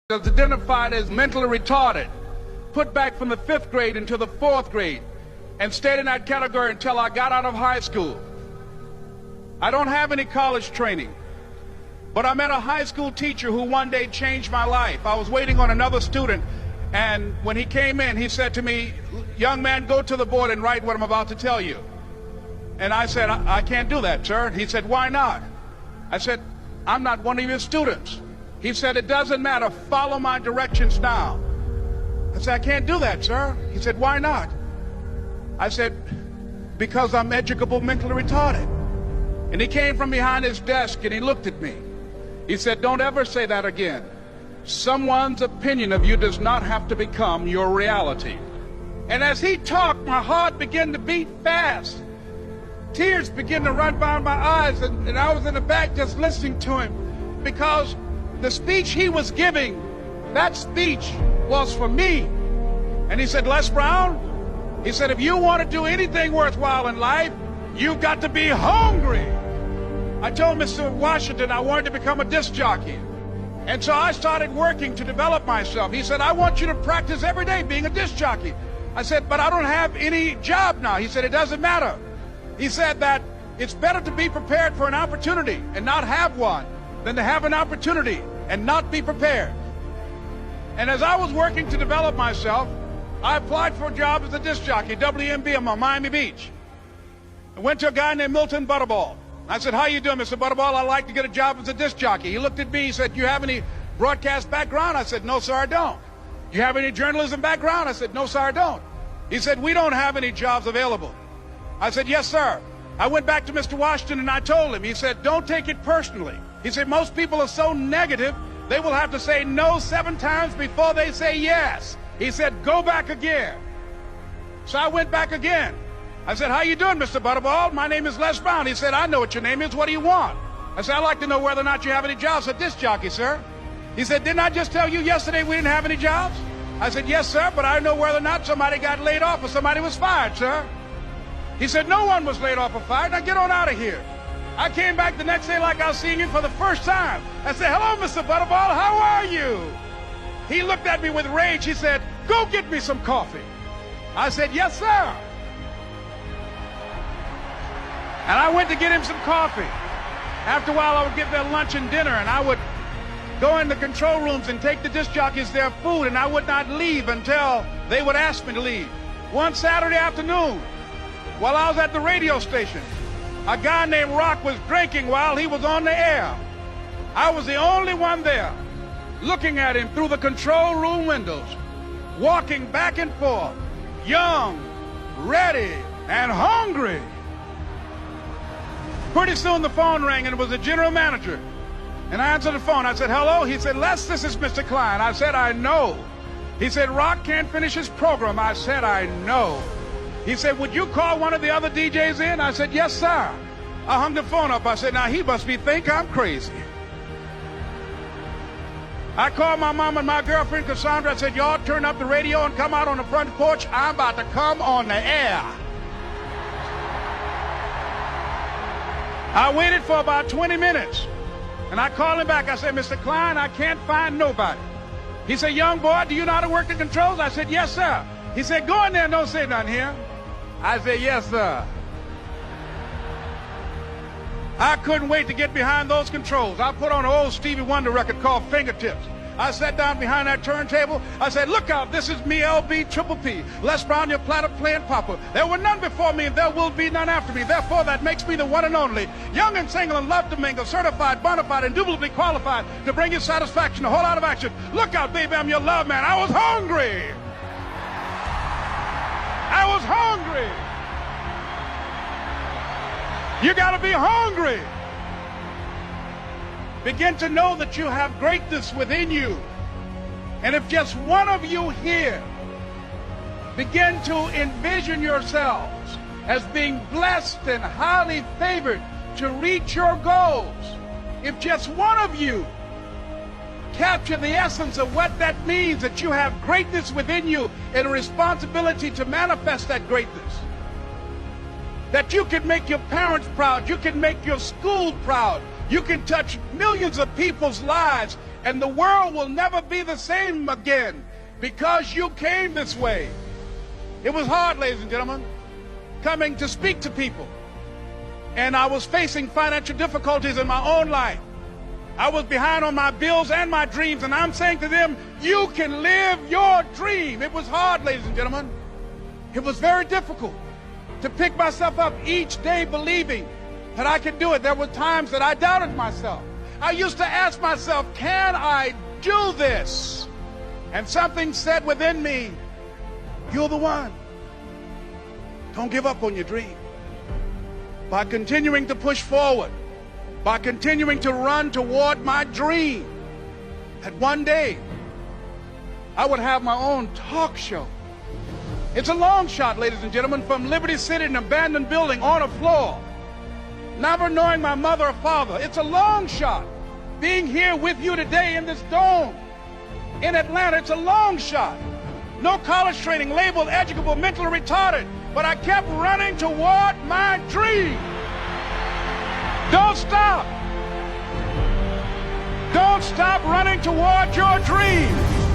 is identified as mentally retarded, put back from the 5th grade into the 4th grade, and stayed in that category until I got out of high school. I don't have any college training, but I met a high school teacher who one day changed my life. I was waiting on another student, and when he came in, he said to me, "Young man, go to the board and write what I'm about to tell you." And I said, I can't do that, sir. He said, "Why not?" I said, "I'm not one of your students." He said, "It doesn't matter. Follow my directions now." I said, "I can't do that, sir." He said, "Why not?" I said, "Because I'm educable mentally retarded." And he came from behind his desk and he looked at me. He said, "Don't ever say that again. Someone's opinion of you does not have to become your reality." And as he talked, my heart began to beat fast. Tears began to run down my eyes, and I was in the back just listening to him, because the speech he was giving, that speech was for me. And he said, "Les Brown," he said, "if you want to do anything worthwhile in life, you've got to be hungry." I told Mr. Washington I wanted to become a disc jockey. And so I started working to develop myself. He said, "I want you to practice every day being a disc jockey." I said, "But I don't have any job now." He said, "It doesn't matter." He said that it's better to be prepared for an opportunity and not have one than to have an opportunity and not be prepared. And as I was working to develop myself, I applied for a job as a disc jockey, WMBM on Miami Beach. I went to a guy named Milton Butterball. I said, "How you doing, Mr. Butterball? I'd like to get a job as a disc jockey." He looked at me, he said, "You have any broadcast background?" I said, "No, sir, I don't." "You have any journalism background?" I said, "No, sir, I don't." He said, "We don't have any jobs available." I said, "Yes, sir." I went back to Mr. Washington and I told him. He said, "Don't take it personally." He said, "Most people are so negative, they will have to say no 7 times before they say yes." He said, "Go back again." So I went back again. I said, "How you doing, Mr. Butterball? My name is Les Brown." He said, "I know what your name is. What do you want?" I said, "I'd like to know whether or not you have any jobs at disc jockey, sir." He said, "Didn't I just tell you yesterday we didn't have any jobs?" I said, "Yes, sir, but I know whether or not somebody got laid off or somebody was fired, sir." He said, "No one was laid off or fired. Now get on out of here." I came back the next day like I was seeing him for the first time. I said, "Hello, Mr. Butterball, how are you?" He looked at me with rage. He said, "Go get me some coffee." I said, "Yes, sir." And I went to get him some coffee. After a while, I would get their lunch and dinner, and I would go in the control rooms and take the disc jockeys their food, and I would not leave until they would ask me to leave. One Saturday afternoon, while I was at the radio station, a guy named Rock was drinking while he was on the air. I was the only one there, looking at him through the control room windows, walking back and forth, young, ready, and hungry. Pretty soon the phone rang, and it was the general manager. And I answered the phone. I said, "Hello?" He said, "Les, this is Mr. Klein." I said, "I know." He said, "Rock can't finish his program." I said, "I know." He said, "Would you call one of the other DJs in?" I said, "Yes, sir." I hung the phone up. I said, "Now he must think I'm crazy." I called my mom and my girlfriend, Cassandra. I said, "Y'all turn up the radio and come out on the front porch. I'm about to come on the air." I waited for about 20 minutes, and I called him back. I said, "Mr. Klein, I can't find nobody." He said, "Young boy, do you know how to work the controls?" I said, "Yes, sir." He said, "Go in there and don't say nothing here." I said, "Yes, sir." I couldn't wait to get behind those controls. I put on an old Stevie Wonder record called Fingertips. I sat down behind that turntable. I said, "Look out, this is me, LB Triple P, Les Brown, your platter playing papa. There were none before me, and there will be none after me. Therefore, that makes me the one and only. Young and single and love to mingle, certified, bona fide, indubitably qualified to bring you satisfaction, a whole lot of action. Look out, baby, I'm your love man." I was hungry. I was hungry. You got to be hungry. Begin to know that you have greatness within you. And if just one of you here begin to envision yourselves as being blessed and highly favored to reach your goals, if just one of you capture the essence of what that means, that you have greatness within you and a responsibility to manifest that greatness, that you can make your parents proud, you can make your school proud, You can touch millions of people's lives, and the world will never be the same again because you came this way. It was hard, ladies and gentlemen, coming to speak to people. And I was facing financial difficulties in my own life. I was behind on my bills and my dreams, and I'm saying to them, you can live your dream. It was hard, ladies and gentlemen. It was very difficult to pick myself up each day believing that I could do it. There were times that I doubted myself. I used to ask myself, can I do this? And something said within me, you're the one. Don't give up on your dream. By continuing to push forward, by continuing to run toward my dream, that one day I would have my own talk show. It's a long shot, ladies and gentlemen, from Liberty City, an abandoned building on a floor, never knowing my mother or father. It's a long shot. Being here with you today in this dome in Atlanta, it's a long shot. No college training, labeled educable, mentally retarded, but I kept running toward my dream. Don't stop. Don't stop running toward your dream.